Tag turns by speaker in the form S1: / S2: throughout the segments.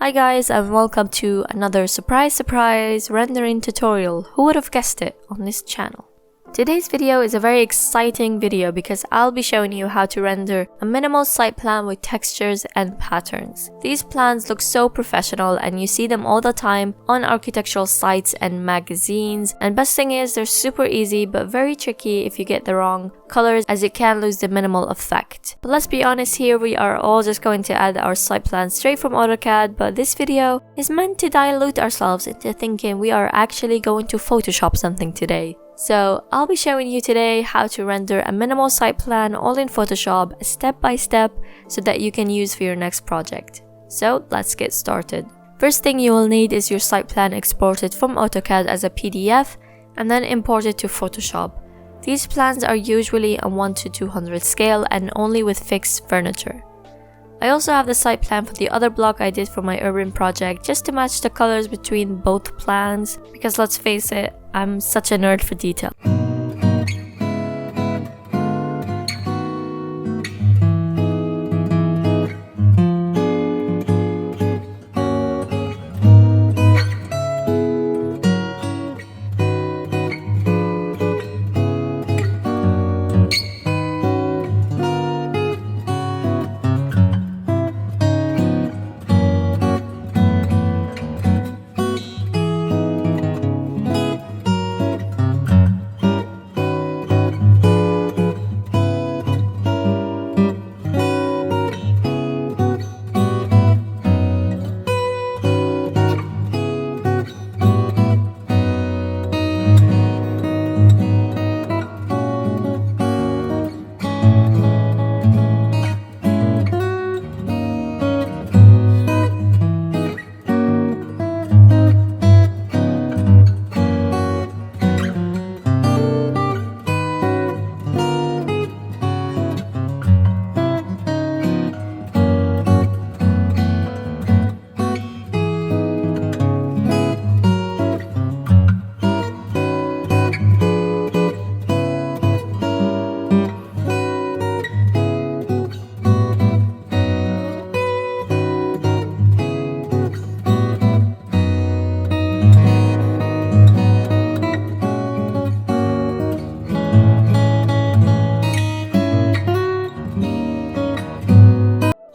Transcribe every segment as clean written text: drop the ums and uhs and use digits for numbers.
S1: Hi guys, and welcome to another surprise rendering tutorial. Who would have guessed it on this channel? Today's video is a very exciting video because I'll be showing you how to render a minimal site plan with textures and patterns. These plans look so professional and you see them all the time on architectural sites and magazines, and best thing is they're super easy but very tricky if you get the wrong colors, as you can lose the minimal effect. But let's be honest, here we are all just going to add our site plan straight from AutoCAD, but this video is meant to dilute ourselves into thinking we are actually going to Photoshop something today. So I'll be showing you today how to render a minimal site plan all in Photoshop step by step so that you can use for your next project. So let's get started. First thing you will need is your site plan exported from AutoCAD as a PDF and then imported to Photoshop. These plans are usually a 1:200 scale and only with fixed furniture. I also have the site plan for the other block I did for my urban project just to match the colors between both plans, because let's face it, I'm such a nerd for detail.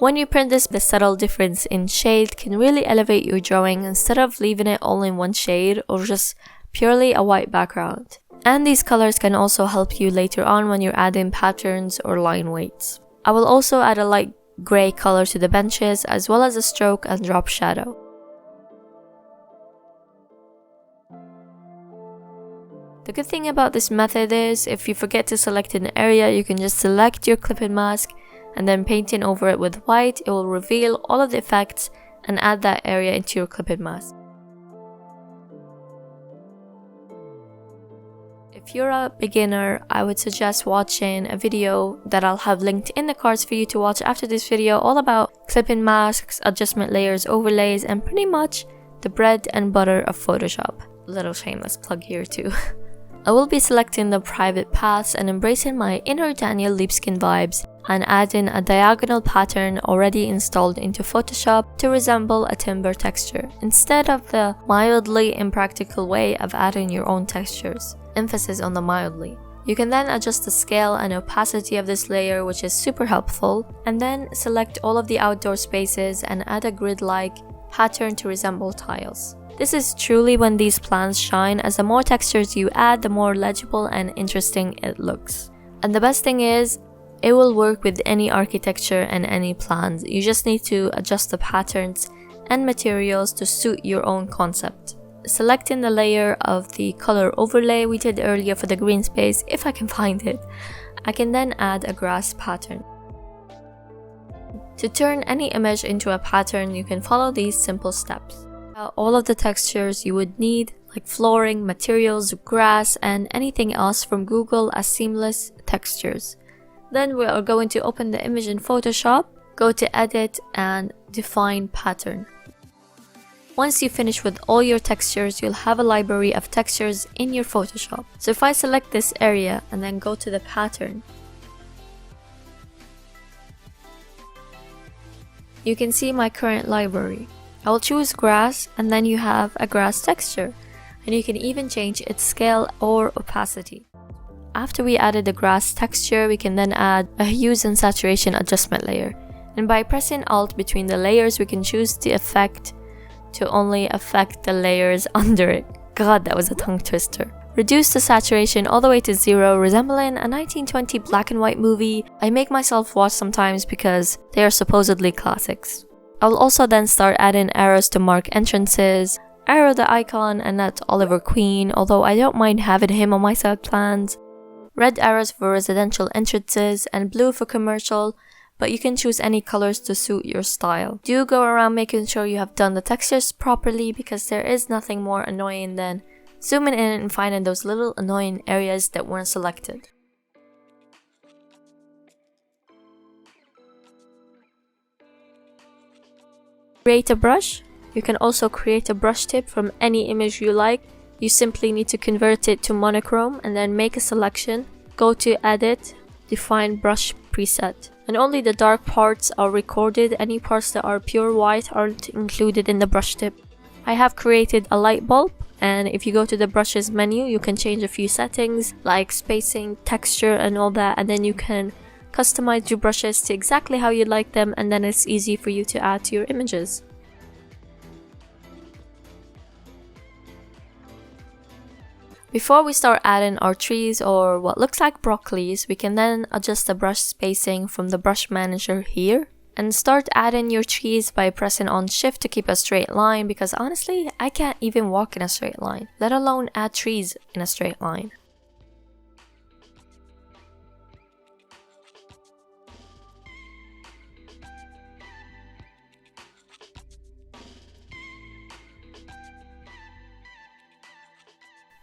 S1: When you print this, the subtle difference in shade can really elevate your drawing instead of leaving it all in one shade or just purely a white background. And these colors can also help you later on when you're adding patterns or line weights. I will also add a light gray color to the benches as well as a stroke and drop shadow. The good thing about this method is if you forget to select an area, you can just select your clipping mask and then painting over it with white. It will reveal all of the effects and add that area into your clipping mask. If you're a beginner, I would suggest watching a video that I'll have linked in the cards for you to watch after this video, all about clipping masks, adjustment layers, overlays, and pretty much the bread and butter of Photoshop. Little shameless plug here too. I will be selecting the private paths and embracing my inner Daniel Libeskind vibes and adding a diagonal pattern already installed into Photoshop to resemble a timber texture, instead of the mildly impractical way of adding your own textures. Emphasis on the mildly. You can then adjust the scale and opacity of this layer, which is super helpful, and then select all of the outdoor spaces and add a grid-like pattern to resemble tiles. This is truly when these plans shine, as the more textures you add, the more legible and interesting it looks. And the best thing is, it will work with any architecture and any plans. You just need to adjust the patterns and materials to suit your own concept. Selecting the layer of the color overlay we did earlier for the green space, if I can find it, I can then add a grass pattern. To turn any image into a pattern, you can follow these simple steps. All of the textures you would need, like flooring, materials, grass, and anything else from Google as seamless textures. Then we are going to open the image in Photoshop, go to Edit and Define Pattern. Once you finish with all your textures, you'll have a library of textures in your Photoshop. So if I select this area and then go to the pattern, you can see my current library. I will choose grass, and then you have a grass texture, and you can even change its scale or opacity. After we added the grass texture, we can then add a hues and saturation adjustment layer. And by pressing Alt between the layers, we can choose the effect to only affect the layers under it. God, that was a tongue twister. Reduce the saturation all the way to 0, resembling a 1920 black and white movie I make myself watch sometimes because they are supposedly classics. I'll also then start adding arrows to mark entrances, arrow the icon, and that's Oliver Queen, although I don't mind having him on my side plans. Red arrows for residential entrances and blue for commercial, but you can choose any colors to suit your style. Do go around making sure you have done the textures properly, because there is nothing more annoying than zooming in and finding those little annoying areas that weren't selected. Create a brush. You can also create a brush tip from any image you like. You simply need to convert it to monochrome and then make a selection. Go to Edit, define brush preset. And only the dark parts are recorded. Any parts that are pure white aren't included in the brush tip. I have created a light bulb, and if you go to the brushes menu, you can change a few settings like spacing, texture, and all that, and then you can customize your brushes to exactly how you like them, and then it's easy for you to add to your images. Before we start adding our trees or what looks like broccolis, we can then adjust the brush spacing from the brush manager here. And start adding your trees by pressing on Shift to keep a straight line, because honestly, I can't even walk in a straight line, let alone add trees in a straight line.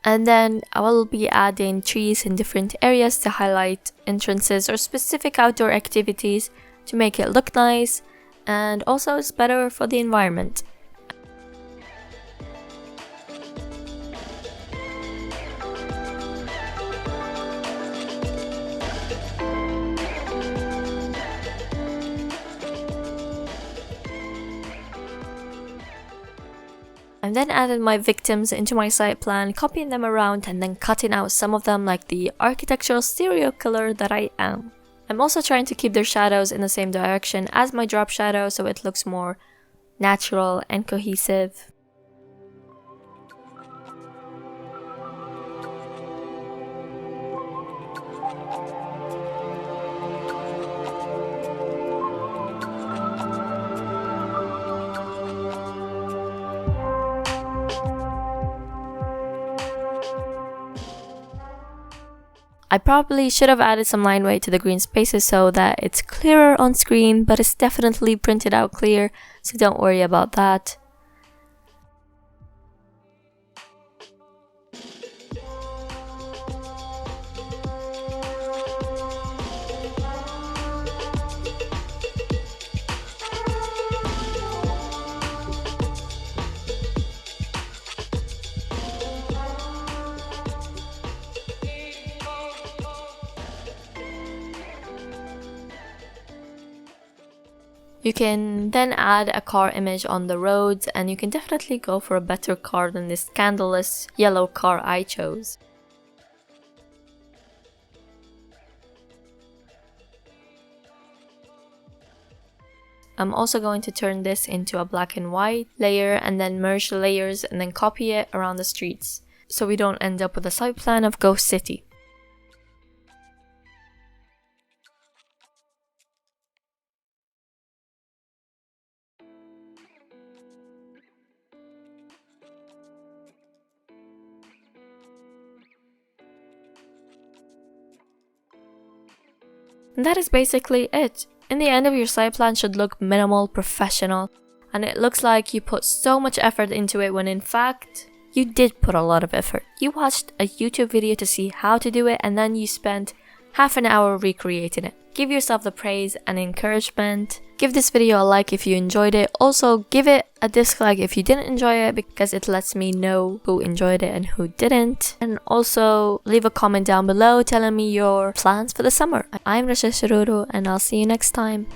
S1: And then I will be adding trees in different areas to highlight entrances or specific outdoor activities to make it look nice, and also it's better for the environment. I'm then adding my victims into my site plan, copying them around and then cutting out some of them like the architectural serial killer that I am. I'm also trying to keep their shadows in the same direction as my drop shadow so it looks more natural and cohesive. I probably should have added some line weight to the green spaces so that it's clearer on screen, but it's definitely printed out clear, so don't worry about that. You can then add a car image on the roads, and you can definitely go for a better car than this scandalous yellow car I chose. I'm also going to turn this into a black and white layer and then merge the layers and then copy it around the streets, so we don't end up with a site plan of Ghost City. And that is basically it. In the end of your site plan should look minimal, professional, and it looks like you put so much effort into it when in fact, you did put a lot of effort. You watched a YouTube video to see how to do it, and then you spent half an hour recreating it. Give yourself the praise and encouragement. Give this video a like if you enjoyed it. Also, give it a dislike if you didn't enjoy it, because it lets me know who enjoyed it and who didn't. And also, leave a comment down below telling me your plans for the summer. I'm Rasha Shiruru, and I'll see you next time.